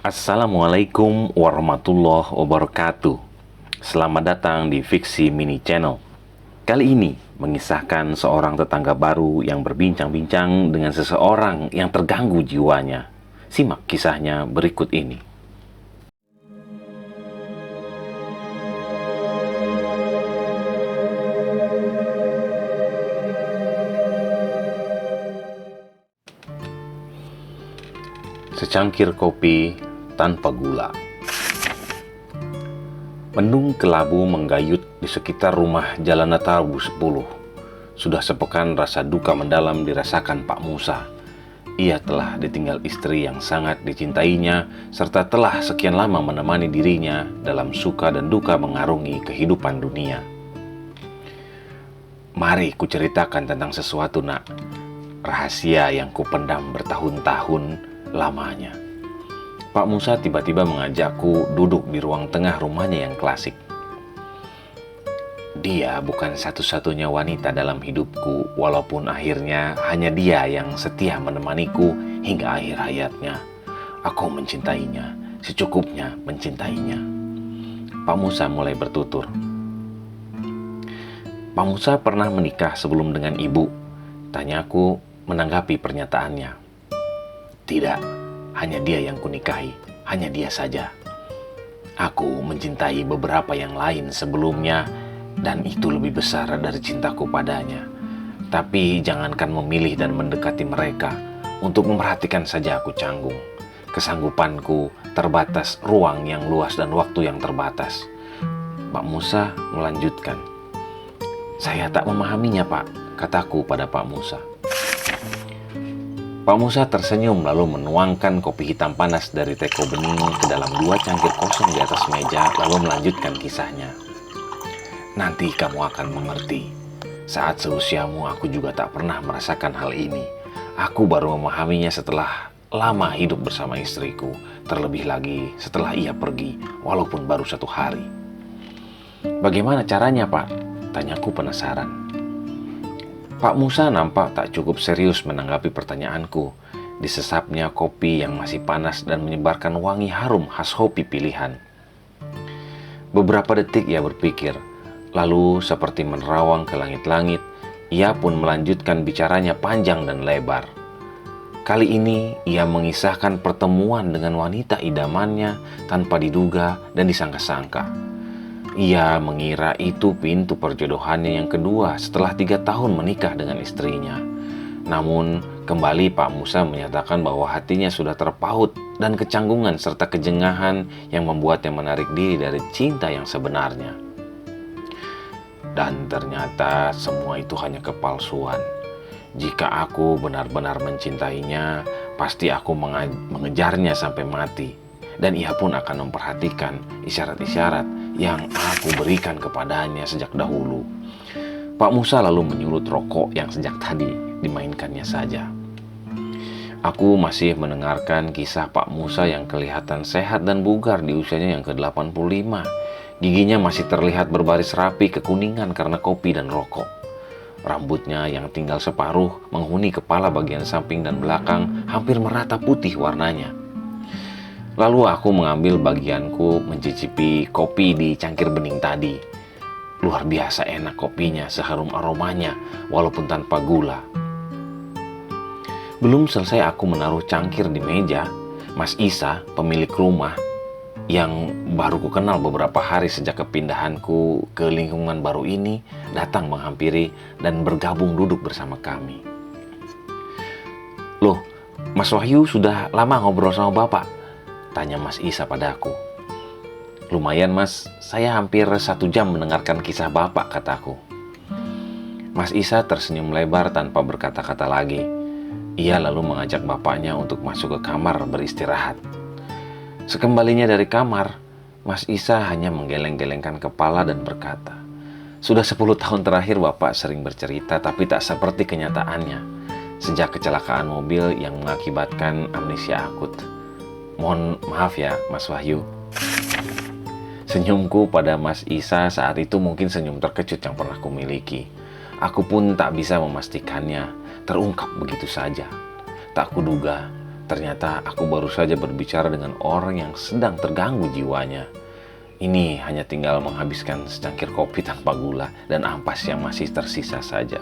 Assalamualaikum warahmatullahi wabarakatuh. Selamat datang di Fiksi Mini Channel. Kali ini mengisahkan seorang tetangga baru yang berbincang-bincang dengan seseorang yang terganggu jiwanya. Simak kisahnya berikut ini. Secangkir kopi tanpa gula. Mendung kelabu menggayut di sekitar rumah Jalan Nataru 10. Sudah sepekan rasa duka mendalam dirasakan Pak Musa. Ia telah ditinggal istri yang sangat dicintainya, serta telah sekian lama menemani dirinya dalam suka dan duka mengarungi kehidupan dunia. Mari kuceritakan tentang sesuatu, nak. Rahasia yang kupendam bertahun-tahun lamanya. Pak Musa tiba-tiba mengajakku duduk di ruang tengah rumahnya yang klasik. Dia bukan satu-satunya wanita dalam hidupku, walaupun akhirnya hanya dia yang setia menemaniku hingga akhir hayatnya. Aku mencintainya, secukupnya mencintainya. Pak Musa mulai bertutur. Pak Musa pernah menikah sebelum dengan ibu? Tanyaku menanggapi pernyataannya. Tidak, hanya dia yang kunikahi, hanya dia saja. Aku mencintai beberapa yang lain sebelumnya, dan itu lebih besar dari cintaku padanya. Tapi jangankan memilih dan mendekati mereka, untuk memperhatikan saja aku canggung. Kesanggupanku terbatas, ruang yang luas dan waktu yang terbatas. Pak Musa melanjutkan. Saya tak memahaminya, Pak, kataku pada Pak Musa. Pak Musa tersenyum lalu menuangkan kopi hitam panas dari teko bening ke dalam 2 cangkir kosong di atas meja, lalu melanjutkan kisahnya. Nanti kamu akan mengerti. Saat seusiamu aku juga tak pernah merasakan hal ini. Aku baru memahaminya setelah lama hidup bersama istriku, terlebih lagi setelah ia pergi, walaupun baru 1 hari. Bagaimana caranya, Pak? Tanyaku penasaran. Pak Musa nampak tak cukup serius menanggapi pertanyaanku. Disesapnya kopi yang masih panas dan menyebarkan wangi harum khas hopi pilihan. Beberapa detik ia berpikir, lalu seperti menerawang ke langit-langit, ia pun melanjutkan bicaranya panjang dan lebar. Kali ini ia mengisahkan pertemuan dengan wanita idamannya tanpa diduga dan disangka-sangka. Ia mengira itu pintu perjodohannya yang kedua setelah 3 tahun menikah dengan istrinya. Namun, kembali Pak Musa menyatakan bahwa hatinya sudah terpaut dan kecanggungan serta kejengahan yang membuatnya menarik diri dari cinta yang sebenarnya. Dan ternyata semua itu hanya kepalsuan. Jika aku benar-benar mencintainya, pasti aku mengejarnya sampai mati. Dan ia pun akan memperhatikan isyarat-isyarat yang aku berikan kepadanya sejak dahulu. Pak Musa lalu menyulut rokok yang sejak tadi dimainkannya saja. Aku masih mendengarkan kisah Pak Musa yang kelihatan sehat dan bugar di usianya yang ke-85. Giginya masih terlihat berbaris rapi kekuningan karena kopi dan rokok. Rambutnya yang tinggal separuh menghuni kepala bagian samping dan belakang hampir merata putih warnanya. Lalu aku mengambil bagianku mencicipi kopi di cangkir bening tadi. Luar biasa enak kopinya, seharum aromanya, walaupun tanpa gula. Belum selesai aku menaruh cangkir di meja, Mas Isa, pemilik rumah, yang baru kukenal beberapa hari sejak kepindahanku ke lingkungan baru ini, datang menghampiri dan bergabung duduk bersama kami. Loh, Mas Wahyu sudah lama ngobrol sama Bapak? Tanya Mas Isa padaku. Lumayan, Mas, saya hampir 1 jam mendengarkan kisah Bapak, kataku. Mas Isa tersenyum lebar tanpa berkata-kata lagi. Ia lalu mengajak bapaknya untuk masuk ke kamar beristirahat. Sekembalinya dari kamar, Mas Isa hanya menggeleng-gelengkan kepala dan berkata, sudah 10 tahun terakhir Bapak sering bercerita, tapi tak seperti kenyataannya. Sejak kecelakaan mobil yang mengakibatkan amnesia akut. Mohon maaf ya, Mas Wahyu. Senyumku pada Mas Isa saat itu mungkin senyum terkejut yang pernah kumiliki. Aku pun tak bisa memastikannya, terungkap begitu saja. Tak kuduga, Ternyata aku baru saja berbicara dengan orang yang sedang terganggu jiwanya. Ini hanya tinggal menghabiskan secangkir kopi tanpa gula dan ampas yang masih tersisa saja.